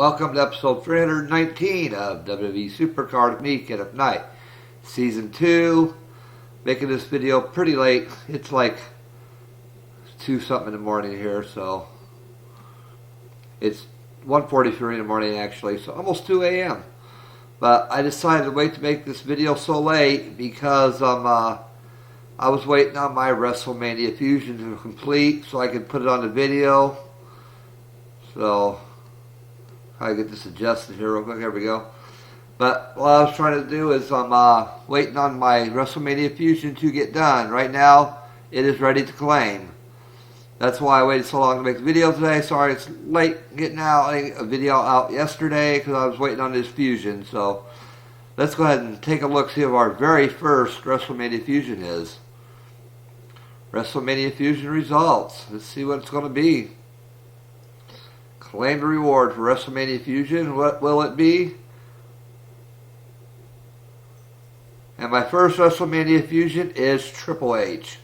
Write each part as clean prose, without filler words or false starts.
Welcome to episode 319 of WWE SuperCard with me, Kenneth Knight. Season 2. Making this video pretty late. It's like 2 something in the morning here, so it's 1:43 in the morning actually, so almost 2 a.m. But I decided to wait to make this video so late because I was waiting on my WrestleMania Fusion to complete so I could put it on the video. So I get this adjusted here real quick. There we go. But what I was trying to do is I'm waiting on my WrestleMania Fusion to get done. Right now, it is ready to claim. That's why I waited so long to make the video today. Sorry it's late getting out a video out yesterday because I was waiting on this Fusion. So let's go ahead and take a look, see what our very first WrestleMania Fusion is. WrestleMania Fusion results. Let's see what it's going to be. Claim the reward for WrestleMania Fusion. What will it be? And my first WrestleMania Fusion is Triple H.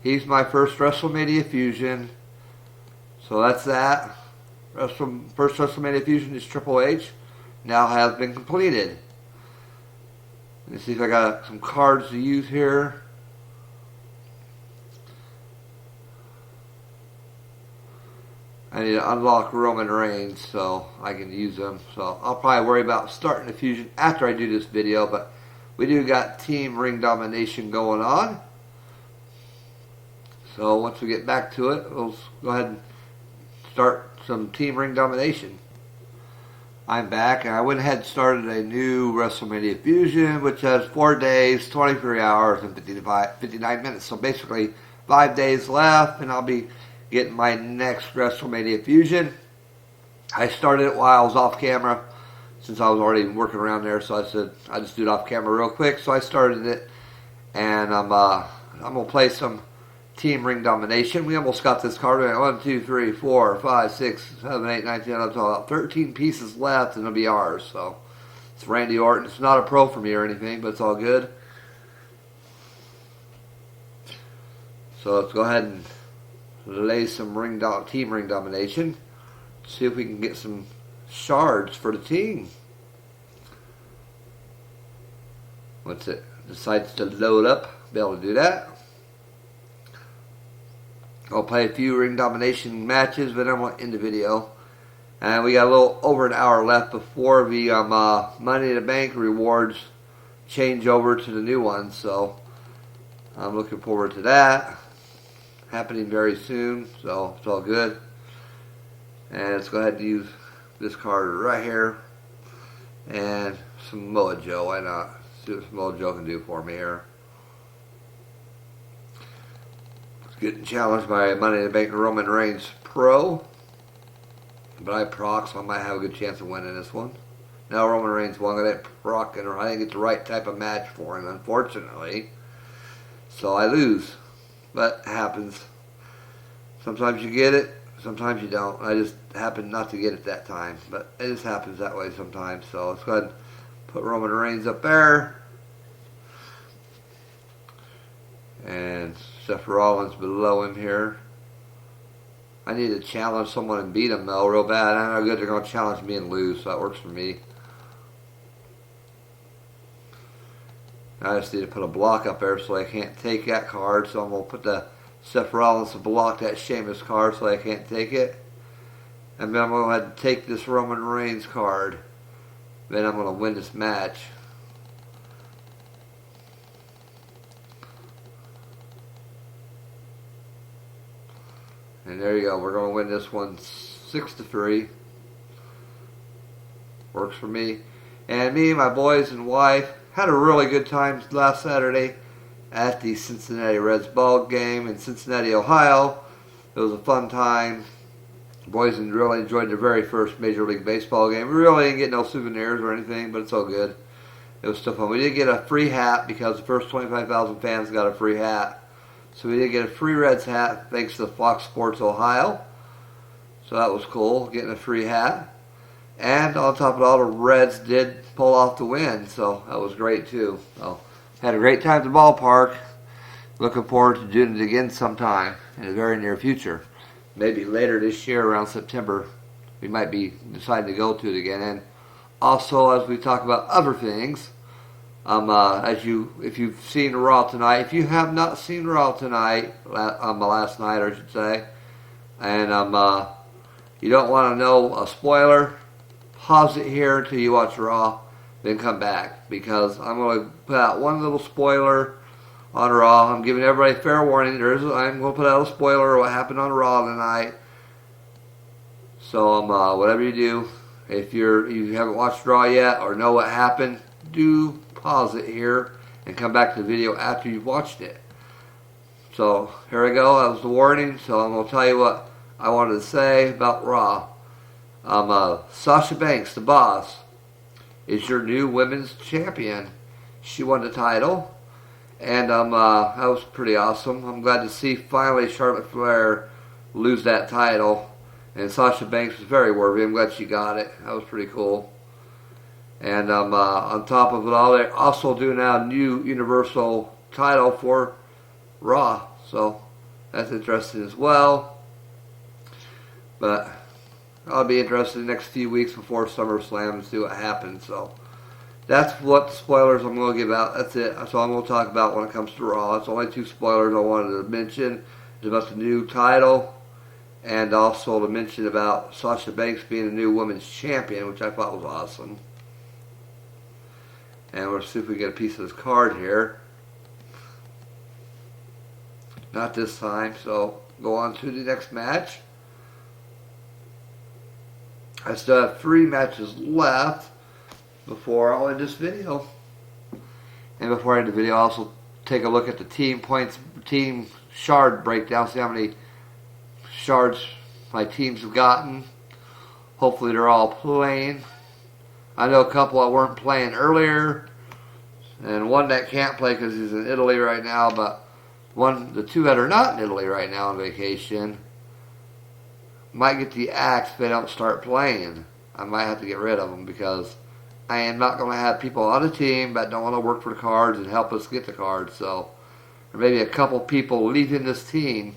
He's my first WrestleMania Fusion. So that's that. First WrestleMania Fusion is Triple H. Now has been completed. Let's see if I got some cards to use here. I need to unlock Roman Reigns so I can use them. So I'll probably worry about starting the Fusion after I do this video. But we do got Team Ring Domination going on. So once we get back to it, we'll go ahead and start some Team Ring Domination. I'm back, and I went ahead and started a new WrestleMania Fusion, which has 4 days, 23 hours, and 59 minutes. So basically 5 days left, and I'll be getting my next WrestleMania Fusion. I started it while I was off camera, since I was already working around there, so I said I just do it off camera real quick. So I started it, and I'm gonna play some Team Ring Domination. We almost got this card. 1, 2, 3, 4, 5, 6, 7, 8, 9, 10, up to about 13 pieces left, and it'll be ours. So it's Randy Orton. It's not a pro for me or anything, but it's all good. So let's go ahead and lay some Team Ring Domination. See if we can get some shards for the team. Once it decides to load up, be able to do that. I'll play a few Ring Domination matches, but I'm going to end the video. And we got a little over an hour left before the Money in the Bank rewards change over to the new one. So I'm looking forward to that. Happening very soon, so it's all good. And let's go ahead and use this card right here. And some Mojo, why not? See what Samoa Joe can do for me here. Getting challenged by Money in the Bank Roman Reigns Pro. But I proc, so I might have a good chance of winning this one. Now Roman Reigns won. I didn't proc, and I didn't get the right type of match for him, unfortunately. So I lose. But it happens. Sometimes you get it, sometimes you don't. I just happened not to get it that time. But it just happens that way sometimes. So let's go ahead and put Roman Reigns up there. And Seth Rollins below him here. I need to challenge someone and beat him though real bad. I know how good they're going to challenge me and lose, so that works for me. I just need to put a block up there so I can't take that card. So I'm going to put the Seth Rollins to block that Sheamus card so I can't take it. And then I'm going to go ahead and take this Roman Reigns card. Then I'm going to win this match. And there you go. We're going to win this one 6-3. Works for me. And me and my boys and wife had a really good time last Saturday at the Cincinnati Reds ball game in Cincinnati, Ohio. It was a fun time. The boys really enjoyed their very first Major League Baseball game. We really didn't get no souvenirs or anything, but it's all good. It was still fun. We did get a free hat because the first 25,000 fans got a free hat. So we did get a free Reds hat thanks to Fox Sports Ohio. So that was cool, getting a free hat. And on top of it all, the Reds did pull off the win, so that was great too. So had a great time at the ballpark. Looking forward to doing it again sometime in the very near future. Maybe later this year around September we might be deciding to go to it again. And also, as we talk about other things, if you've seen Raw tonight, if you have not seen Raw tonight, last night I should say, and you don't want to know a spoiler, pause it here until you watch Raw, then come back, because I'm going to put out one little spoiler on Raw. I'm giving everybody fair warning. I'm going to put out a spoiler of what happened on Raw tonight. So whatever you do, if you haven't watched Raw yet or know what happened, do pause it here and come back to the video after you've watched it. So here I go. That was the warning. So I'm going to tell you what I wanted to say about Raw. Sasha Banks, the boss, is your new women's champion. She won the title, and that was pretty awesome. I'm glad to see finally Charlotte Flair lose that title, and Sasha Banks was very worthy. I'm glad she got it. That was pretty cool. And on top of it all, they're also doing now a new Universal title for Raw, so that's interesting as well. But I'll be interested in the next few weeks before SummerSlam and see what happens. So that's what the spoilers I'm going to give out. That's it. That's all I'm going to talk about when it comes to Raw. It's only 2 spoilers I wanted to mention. It's about the new title, and also to mention about Sasha Banks being the new women's champion, which I thought was awesome. And we'll see if we get a piece of this card here. Not this time, so go on to the next match. I still have 3 matches left before I'll end this video. And before I end the video, I'll also take a look at the team shard breakdown, see how many shards my teams have gotten. Hopefully they're all playing. I know a couple that weren't playing earlier, and one that can't play because he's in Italy right now, but the 2 that are not in Italy right now on vacation might get the axe if they don't start playing. I might have to get rid of them because I am not going to have people on the team that don't want to work for the cards and help us get the cards. So, or maybe a couple people leaving this team.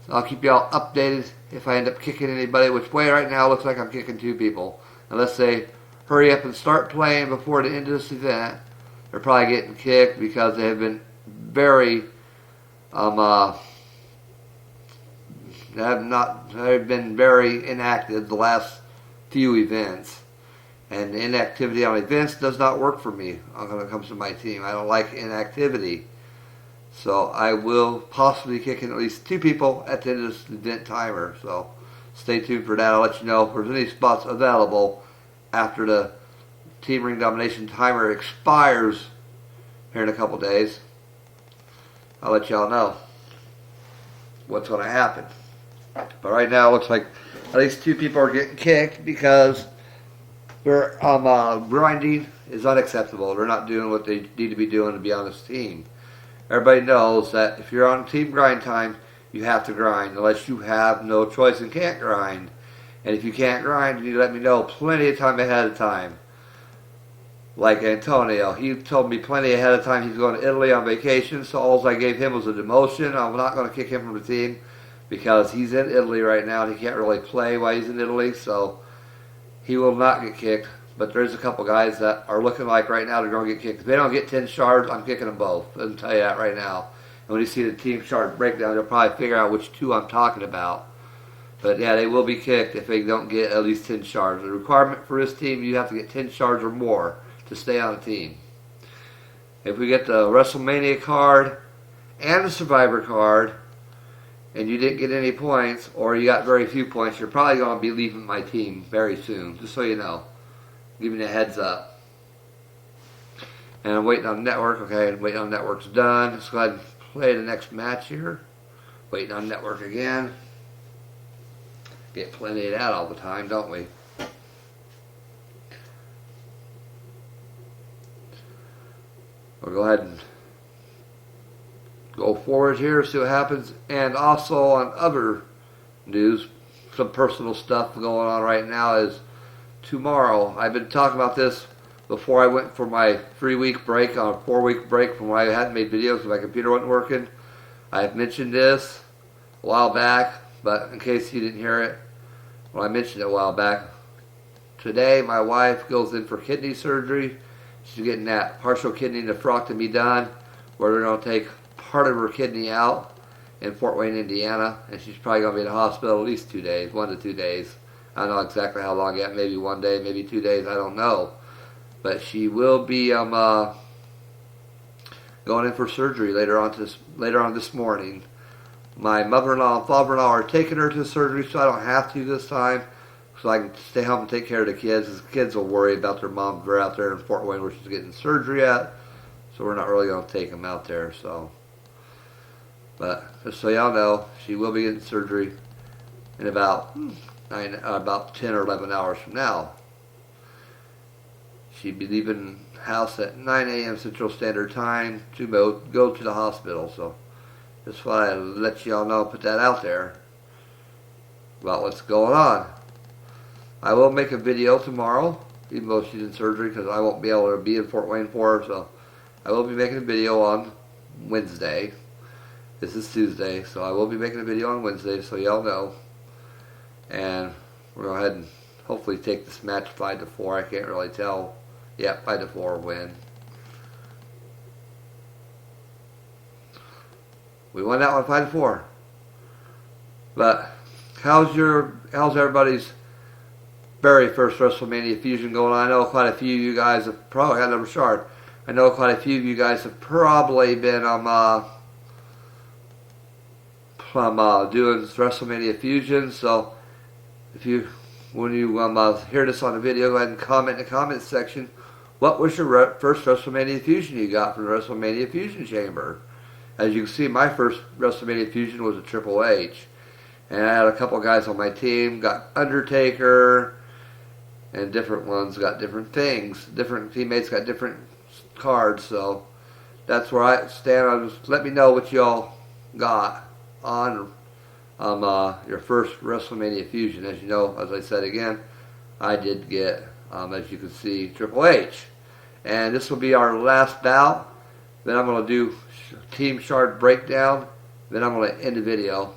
So I'll keep y'all updated if I end up kicking anybody, which way right now looks like I'm kicking 2 people. Unless they hurry up and start playing before the end of this event, they're probably getting kicked because they have been very they've been very inactive the last few events, and inactivity on events does not work for me when it comes to my team. I don't like inactivity, so I will possibly kick in at least 2 people at the end of this event timer. So stay tuned for that. I'll let you know if there's any spots available after the Team Ring Domination timer expires here in a couple days. I'll let y'all know what's going to happen. But right now, it looks like at least 2 people are getting kicked because their grinding is unacceptable. They're not doing what they need to be doing to be on this team. Everybody knows that if you're on team grind time, you have to grind unless you have no choice and can't grind. And if you can't grind, you need to let me know plenty of time ahead of time. Like Antonio, he told me plenty ahead of time he's going to Italy on vacation, so all I gave him was a demotion. I'm not going to kick him from the team because he's in Italy right now and he can't really play while he's in Italy, so he will not get kicked. But there's a couple guys that are looking like right now they're going to get kicked. If they don't get 10 shards, I'm kicking them both. I'll tell you that right now. And when you see the team shard breakdown, you'll probably figure out which 2 I'm talking about. But yeah, they will be kicked if they don't get at least 10 shards. The requirement for this team, you have to get 10 shards or more to stay on the team. If we get the WrestleMania card and the Survivor card, and you didn't get any points, or you got very few points, you're probably going to be leaving my team very soon, just so you know. Giving you a heads up. And I'm waiting on network. Okay, waiting on network's done. Let's go ahead and play the next match here. Waiting on network again. Get plenty of that all the time, don't we? We'll go ahead and go forward here, see what happens. And also on other news, some personal stuff going on right now is tomorrow. I've been talking about this before I went for my 3-week break, on a 4-week break from when I hadn't made videos because my computer wasn't working. I have mentioned this a while back, but in case you didn't hear it, Well, I mentioned it a while back. Today, my wife goes in for kidney surgery. She's getting that partial kidney nephrectomy done, where they're going to take part of her kidney out in Fort Wayne, Indiana, and she's probably going to be in the hospital at least 2 days, 1 to 2 days. I don't know exactly how long yet, maybe 1 day, maybe 2 days, I don't know. But she will be going in for surgery later on this morning. My mother-in-law and father-in-law are taking her to surgery, so I don't have to this time, so I can stay home and take care of the kids. The kids will worry about their mom. They're out there in Fort Wayne where she's getting surgery at, so we're not really going to take them out there. So, but just so y'all know, she will be getting surgery in about 10 or 11 hours from now. She'd be leaving the house at 9 a.m. Central Standard Time to go to the hospital. So just want to let y'all know, put that out there about what's going on. I will make a video tomorrow, even though she's in surgery, because I won't be able to be in Fort Wayne for her. So I will be making a video on Wednesday. This is Tuesday, so I will be making a video on Wednesday, so y'all know. And we'll go ahead and hopefully take this match 5-4. I can't really tell. Yeah, 5-4 win. We won that one 5-4. But how's everybody's very first WrestleMania Fusion going on? I know quite a few of you guys have probably got number short. I know quite a few of you guys have probably been doing WrestleMania Fusion. So when you hear this on the video, go ahead and comment in the comments section. What was your first WrestleMania Fusion you got from the WrestleMania Fusion Chamber? As you can see, my first WrestleMania Fusion was a Triple H. And I had a couple guys on my team, got Undertaker, and different ones got different things. Different teammates got different cards, so that's where I stand. Just let me know what y'all got on your first WrestleMania Fusion. As you know, as I said again, I did get, as you can see, Triple H. And this will be our last bout. Then I'm going to do Team Shard Breakdown. Then I'm going to end the video.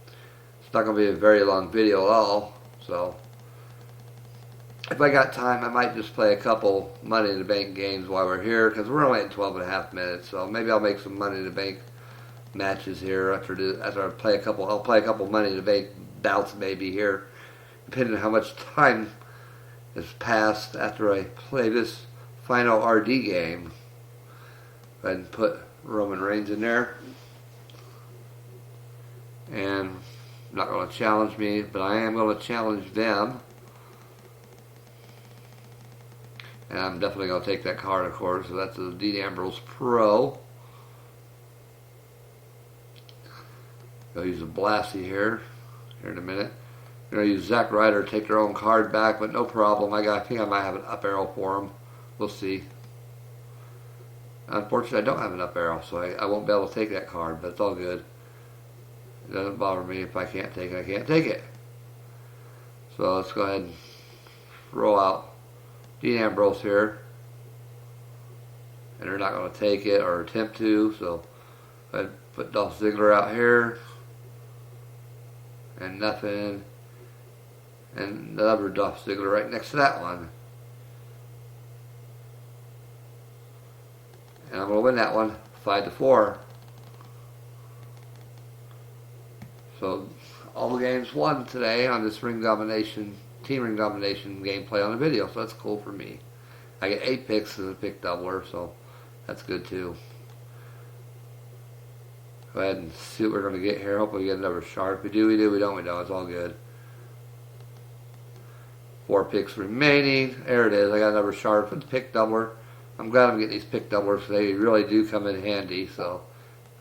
It's not going to be a very long video at all. So, if I got time, I might just play a couple Money in the Bank games while we're here, because we're only at 12.5 minutes. So maybe I'll make some Money in the Bank matches here after I play a couple. I'll play a couple Money in the Bank bouts maybe here, depending on how much time has passed after I play this final RD game. Go ahead and put Roman Reigns in there. And not going to challenge me, but I am going to challenge them. And I'm definitely going to take that card, of course. So that's the Dean Ambrose Pro. I'll use a Blassie here in a minute. I'm going to use Zack Ryder to take their own card back, but no problem. I think I might have an up arrow for them. We'll see. Unfortunately, I don't have an up arrow, so I won't be able to take that card, but it's all good. It doesn't bother me. If I can't take it, I can't take it. So let's go ahead and roll out Dean Ambrose here. And they're not going to take it or attempt to, so go ahead and put Dolph Ziggler out here. And nothing. And another Dolph Ziggler right next to that one. And I'm going to win that one 5-4. So all the games won today on this team ring domination gameplay on the video. So that's cool for me. I get 8 picks as a pick doubler, so that's good too. Go ahead and see what we're going to get here. Hopefully we get another shark. If we do, we do. We don't, we don't. It's all good. 4 picks remaining. There it is. I got another shark for the pick doubler. I'm glad I'm getting these pick doublers. They really do come in handy. So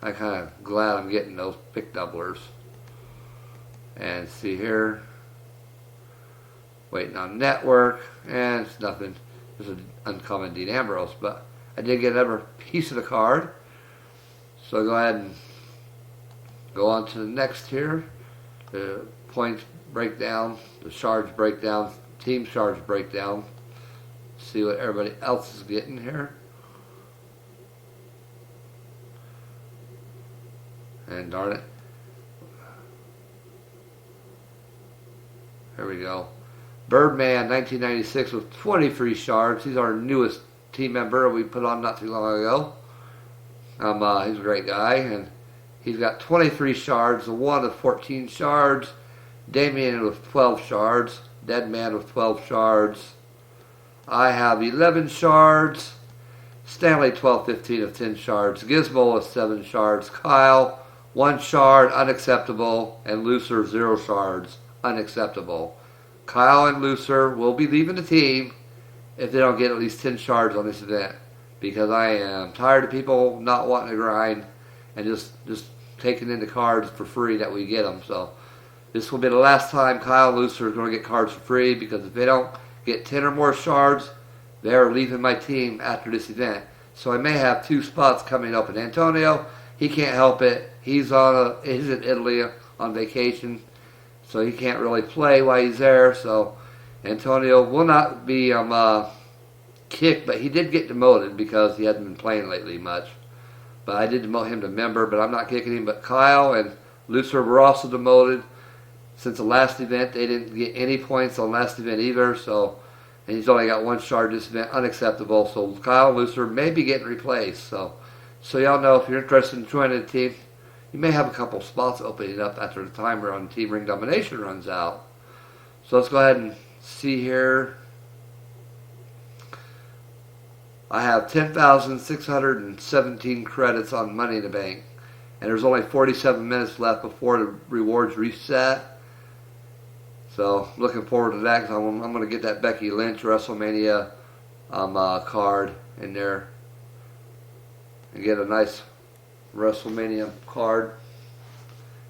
I'm kind of glad I'm getting those pick doublers. And see here. Waiting on network. And it's nothing. It's an uncommon Dean Ambrose. But I did get another piece of the card. So go ahead and go on to the next here. The points breakdown. The shards breakdown. Team shards breakdown. See what everybody else is getting here. And darn it. There we go. Birdman, 1996 with 23 shards. He's our newest team member we put on not too long ago. He's a great guy, and he's got 23 shards. The one with 14 shards. Damien with 12 shards. Deadman with 12 shards. I have 11 shards. Stanley 1215 of 10 shards. Gizmo with 7 shards. Kyle 1 shard, unacceptable. And Lucer 0 shards, unacceptable. Kyle and Lucer will be leaving the team if they don't get at least 10 shards on this event, because I am tired of people not wanting to grind and just taking in the cards for free that we get them. So this will be the last time Kyle and Lucer are going to get cards for free, because if they don't get 10 or more shards, they're leaving my team after this event. So I may have 2 spots coming up. And Antonio, he can't help it. He's in Italy on vacation, so he can't really play while he's there. So Antonio will not be kicked, but he did get demoted because he hasn't been playing lately much. But I did demote him to member, but I'm not kicking him. But Kyle and Lucer were also demoted since the last event. They didn't get any points on the last event either. So, and he's only got 1 shard this event, unacceptable. So Kyle and Lucer may be getting replaced. So y'all know, if you're interested in joining the team, you may have a couple spots opening up after the timer on Team Ring Domination runs out. So let's go ahead and see here. I have 10,617 credits on Money in the Bank, and there's only 47 minutes left before the rewards reset. So looking forward to that, because I'm going to get that Becky Lynch WrestleMania card in there and get a nice WrestleMania card.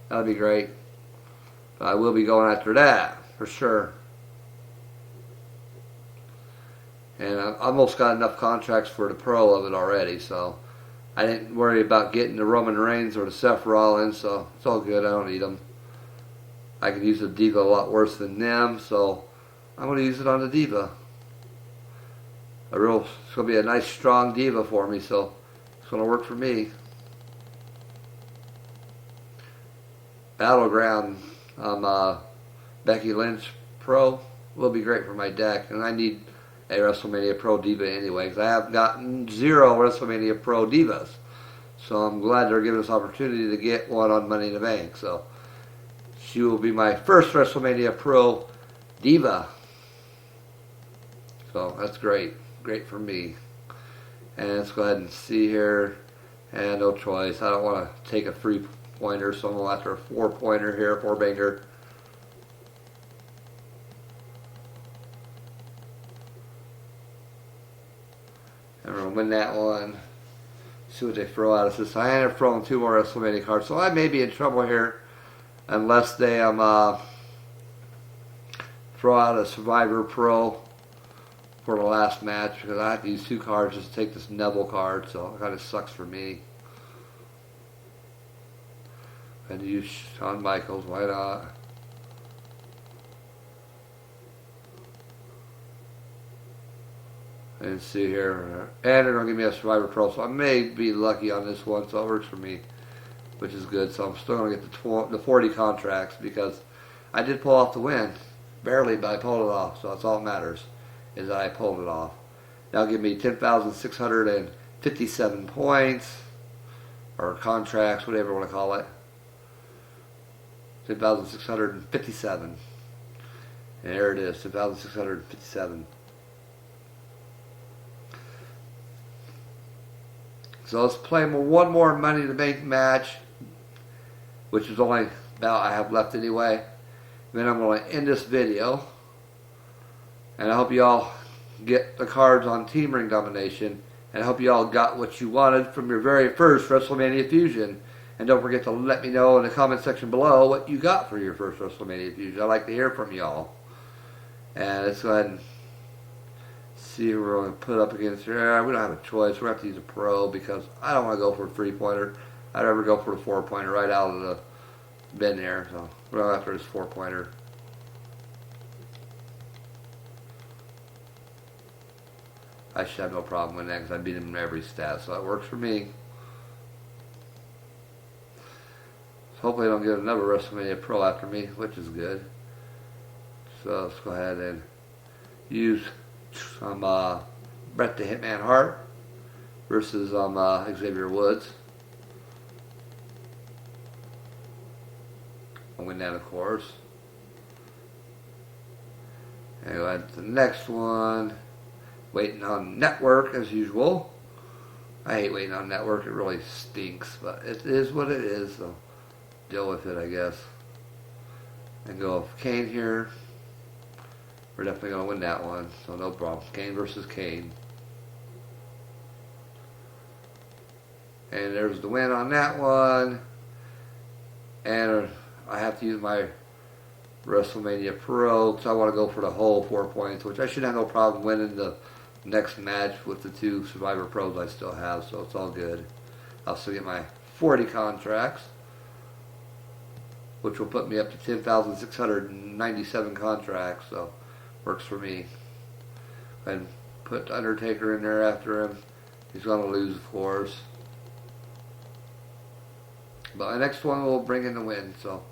That'll be great. But I will be going after that for sure. And I almost got enough contracts for the pro of it already, so I didn't worry about getting the Roman Reigns or the Seth Rollins, so it's all good. I don't need them. I could use the Diva a lot worse than them, so I'm going to use it on the Diva. It's going to be a nice strong Diva for me, so it's going to work for me. Battleground Becky Lynch Pro will be great for my deck, and I need a WrestleMania Pro Diva anyway, because I have gotten 0 WrestleMania Pro Divas. So I'm glad they're giving us opportunity to get one on Money in the Bank. So she will be my first WrestleMania Pro Diva. So that's great. Great for me. And let's go ahead and see here. And no choice. I don't want to take a 3-pointer, so I'm going after a 4-pointer here, 4-banger. I'm going to win that one. See what they throw at us. This I ended up throwing 2 more WrestleMania cards, so I may be in trouble here unless they throw out a Survivor Pro for the last match, because I have to use 2 cards just to take this Neville card, so it kind of sucks for me. And use Shawn Michaels, why not? And see here, and they're going to give me a Survivor Pro, so I may be lucky on this one, so it works for me, which is good. So I'm still going to get the 40 contracts, because I did pull off the win. Barely, but I pulled it off, so that's all that matters, is that I pulled it off. That'll give me 10,657 points, or contracts, whatever you want to call it. 10,657. And there it is, 10,657. So let's play one more Money in the Bank match, which is only about I have left anyway. Then I'm going to end this video. And I hope you all get the cards on Team Ring Domination. And I hope you all got what you wanted from your very first WrestleMania Fusion. And don't forget to let me know in the comment section below what you got for your first WrestleMania Fusion. I'd like to hear from y'all. And let's go ahead and see who we're going to put up against here. We don't have a choice. We're going to have to use a pro, because I don't want to go for a 3-pointer. I'd rather go for a 4-pointer right out of the bin there. So we're going after this 4-pointer. I should have no problem with that, because I beat him in every stat, so that works for me. So hopefully I don't get another WrestleMania Pro after me, which is good. So let's go ahead and use some Bret the Hitman Hart versus Xavier Woods. I'll win that, of course. And go ahead to the next one. Waiting on network as usual. I hate waiting on network. It really stinks, but it is what it is. So deal with it, I guess. And go with Kane here. We're definitely going to win that one, so no problem. Kane versus Kane. And there's the win on that one. And I have to use my WrestleMania Pro because I want to go for the whole 4 points, which I should have no problem winning the next match with the 2 Survivor Pros I still have, so it's all good. I'll still get my 40 contracts, which will put me up to 10,697 contracts, so works for me. And put Undertaker in there after him. He's going to lose, of course. But the next one will bring in the win, so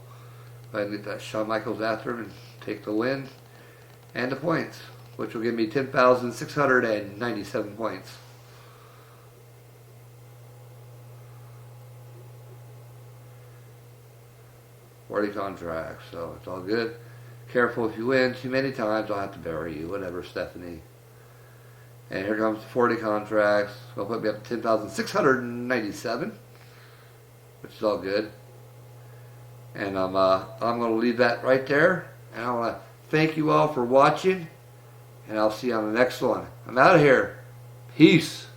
go ahead and get that Shawn Michaels after him and take the win and the points, which will give me 10,697 points. $40 contracts, so it's all good. Careful, if you win too many times, I'll have to bury you. Whatever, Stephanie. And here comes the 40 contracts. So it'll put me up to 10,697, which is all good. And I'm going to leave that right there. And I want to thank you all for watching. And I'll see you on the next one. I'm out of here. Peace.